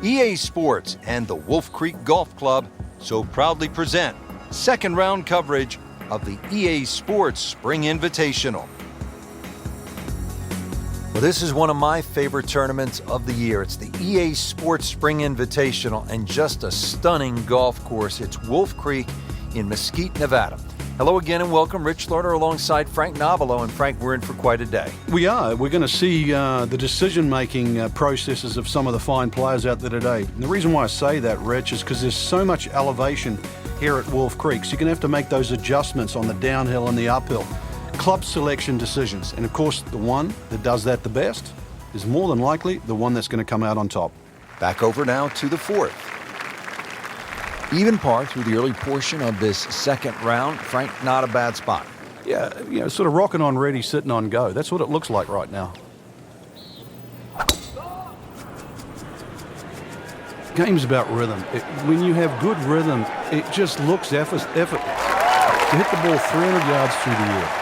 EA Sports and the Wolf Creek Golf Club so proudly present second round coverage of the EA Sports Spring Invitational. Well, this is one of my favorite tournaments of the year. It's the EA Sports Spring Invitational, and just a stunning golf course. It's Wolf Creek in Mesquite, Nevada. Hello again and welcome. Rich Lerner alongside Frank Nobilo. And Frank, we're in for quite a day. We are. We're going to see the decision-making processes of some of the fine players out there today. And the reason why I say that, Rich, is because there's so much elevation here at Wolf Creek. So you're going to have to make those adjustments on the downhill and the uphill. Club selection decisions. And of course, the one that does that the best is more than likely the one that's going to come out on top. Back over now to the fourth. Even par through the early portion of this second round. Frank, not a bad spot. Yeah, sort of rocking on ready, sitting on go. That's what it looks like right now. Game's about rhythm. When you have good rhythm, it just looks effortless. You hit the ball 300 yards through the air.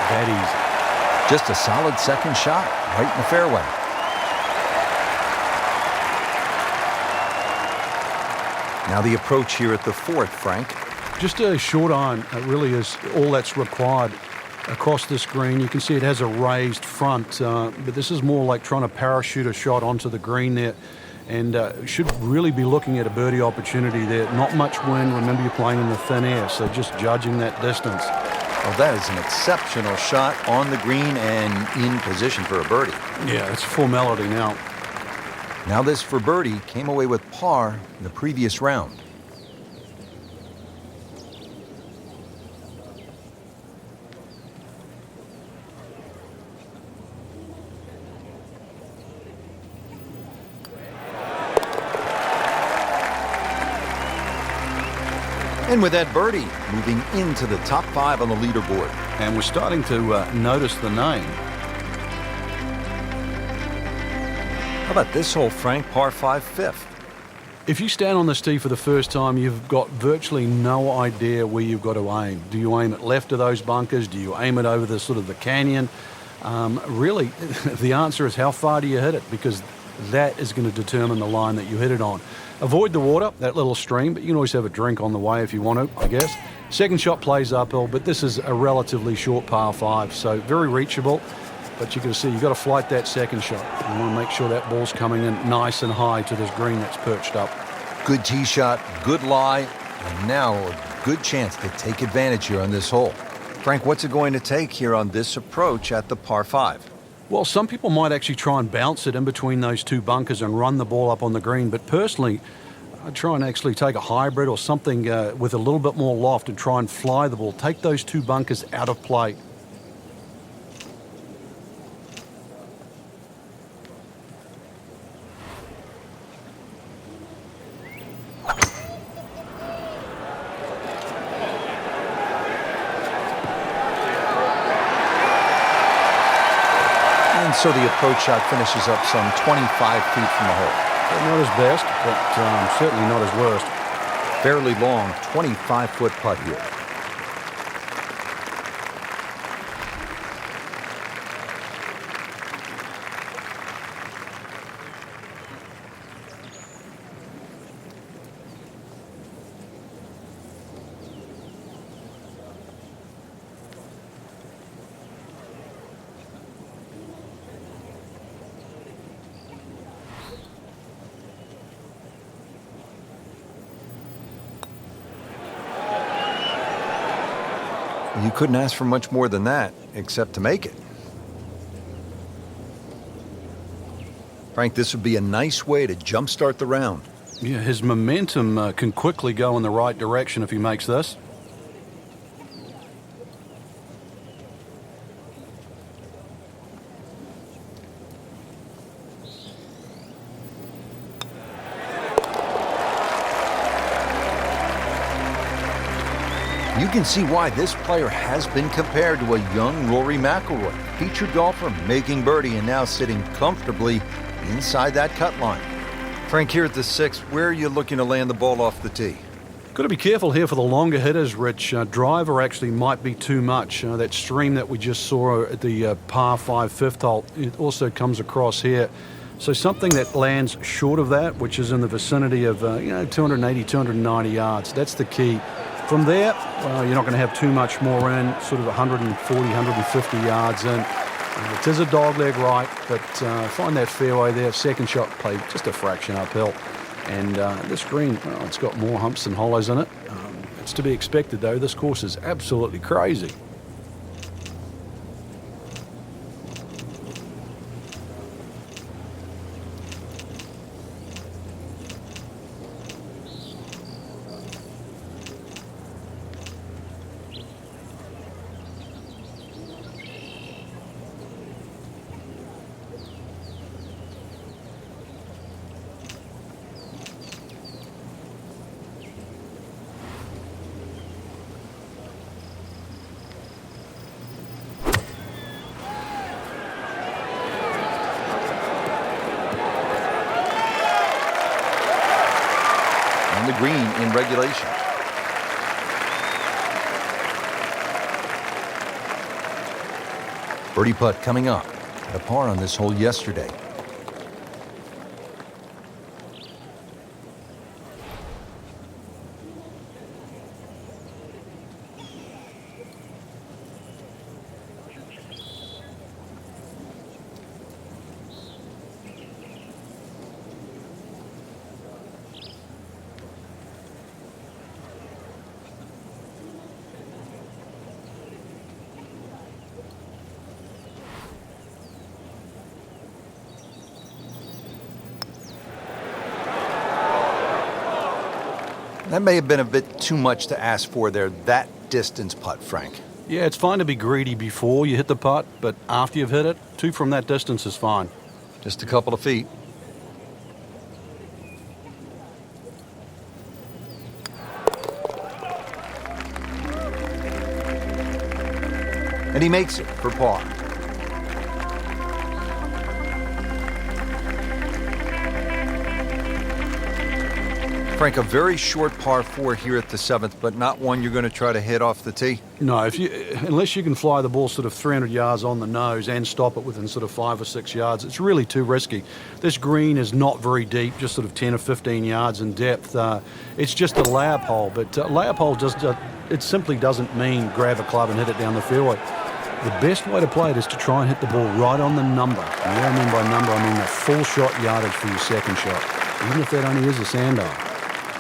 That easy. Just a solid second shot right in the fairway. Now the approach here at the fourth, Frank. Just a short iron really is all that's required across this green. You can see it has a raised front, but this is more like trying to parachute a shot onto the green there, and should really be looking at a birdie opportunity there. Not much wind. Remember, you're playing in the thin air, so just judging that distance. Well, that is an exceptional shot on the green and in position for a birdie. Yeah, it's formality now. Now this for birdie came away with par in the previous round. And with that birdie, moving into the top 5 on the leaderboard. And we're starting to notice the name. How about this hole, Frank? Par 5, fifth. If you stand on this tee for the first time, you've got virtually no idea where you've got to aim. Do you aim it left of those bunkers? Do you aim it over the sort of the canyon? Really, the answer is how far do you hit it, because that is going to determine the line that you hit it on. Avoid the water, that little stream, but you can always have a drink on the way if you want to, I guess. Second shot plays uphill, but this is a relatively short par 5, so very reachable. But you can see you've got to flight that second shot. You want to make sure that ball's coming in nice and high to this green that's perched up. Good tee shot, good lie, and now a good chance to take advantage here on this hole. Frank, what's it going to take here on this approach at the par 5? Well, some people might actually try and bounce it in between those two bunkers and run the ball up on the green. But personally, I'd try and actually take a hybrid or something with a little bit more loft and try and fly the ball. Take those two bunkers out of play. So the approach shot finishes up some 25 feet from the hole. Not his best, but certainly not his worst. Fairly long, 25-foot putt here. You couldn't ask for much more than that, except to make it. Frank, this would be a nice way to jumpstart the round. Yeah, his momentum can quickly go in the right direction if he makes this. You can see why this player has been compared to a young Rory Mcllroy, featured golfer making birdie and now sitting comfortably inside that cut line. Frank, here at the 6th, where are you looking to land the ball off the tee? Got to be careful here for the longer hitters, Rich. Driver actually might be too much. That stream that we just saw at the par 5 fifth hole, it also comes across here. So something that lands short of that, which is in the vicinity of 280, 290 yards, that's the key. From there, well, you're not going to have too much more in, sort of 140, 150 yards in. It is a dogleg right, but find that fairway there. Second shot played just a fraction uphill. And this green, well, it's got more humps than hollows in it. It's to be expected, though. This course is absolutely crazy. On the green in regulation. Birdie putt coming up. Had a par on this hole yesterday. That may have been a bit too much to ask for there, that distance putt, Frank. Yeah, it's fine to be greedy before you hit the putt, but after you've hit it, 2 from that distance is fine. Just a couple of feet. And he makes it for par. Frank, a very short par 4 here at the 7th, but not one you're going to try to hit off the tee? No, unless you can fly the ball sort of 300 yards on the nose and stop it within sort of 5 or 6 yards, it's really too risky. This green is not very deep, just sort of 10 or 15 yards in depth. It's just a layup hole, but layup hole it simply doesn't mean grab a club and hit it down the fairway. The best way to play it is to try and hit the ball right on the number. And what I mean by number, I mean the full shot yardage for your second shot, even if that only is a sand iron.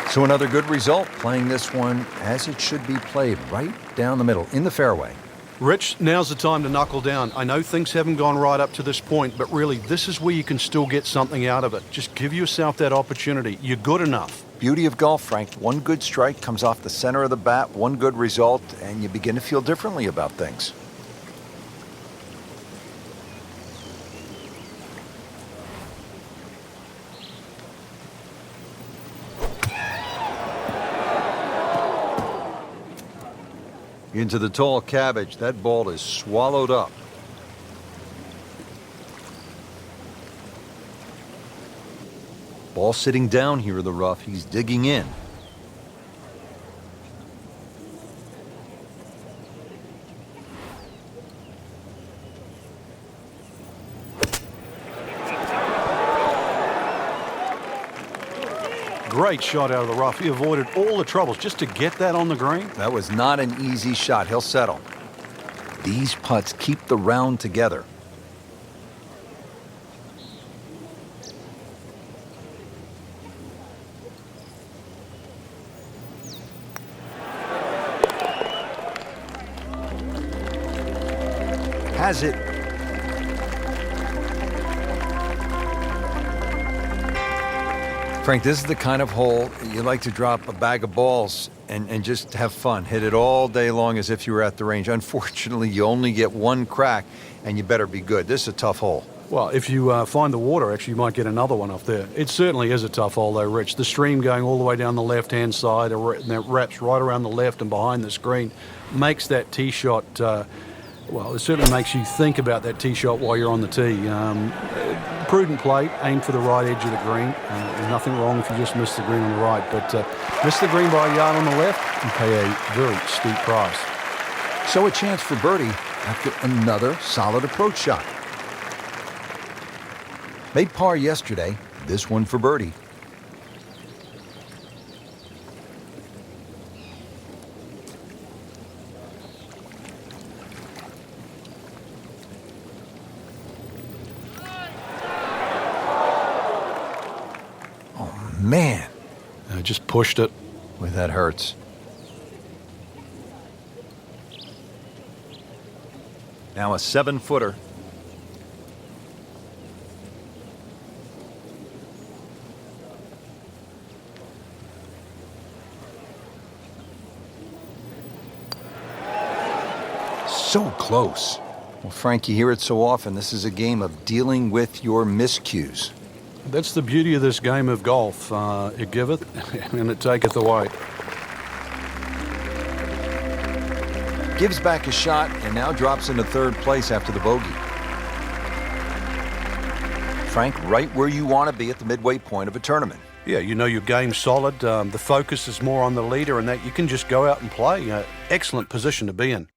So another good result, playing this one as it should be played, right down the middle, in the fairway. Rich, now's the time to knuckle down. I know things haven't gone right up to this point, but really, this is where you can still get something out of it. Just give yourself that opportunity. You're good enough. Beauty of golf, Frank. One good strike comes off the center of the bat, one good result, and you begin to feel differently about things. Into the tall cabbage. That ball is swallowed up. Ball sitting down here in the rough. He's digging in. Great shot out of the rough. He avoided all the troubles just to get that on the green. That was not an easy shot. He'll settle. These putts keep the round together. Has it. Frank, this is the kind of hole you like to drop a bag of balls and just have fun. Hit it all day long as if you were at the range. Unfortunately, you only get one crack, and you better be good. This is a tough hole. Well, if you find the water, actually, you might get another one off there. It certainly is a tough hole, though, Rich. The stream going all the way down the left-hand side, and that wraps right around the left and behind the screen, makes that tee shot, well, it certainly makes you think about that tee shot while you're on the tee. Prudent play, aim for the right edge of the green. There's nothing wrong if you just miss the green on the right, but miss the green by a yard on the left, you pay a very steep price. So a chance for birdie after another solid approach shot. Made par yesterday, this one for birdie. Oh, man. I just pushed it. Boy, that hurts. Now a 7-footer. So close. Well, Frank, you hear it so often. This is a game of dealing with your miscues. That's the beauty of this game of golf. It giveth and it taketh away. Gives back a shot and now drops into third place after the bogey. Frank, right where you want to be at the midway point of a tournament. Yeah, you know your game's solid. The focus is more on the leader and that you can just go out and play. Excellent position to be in.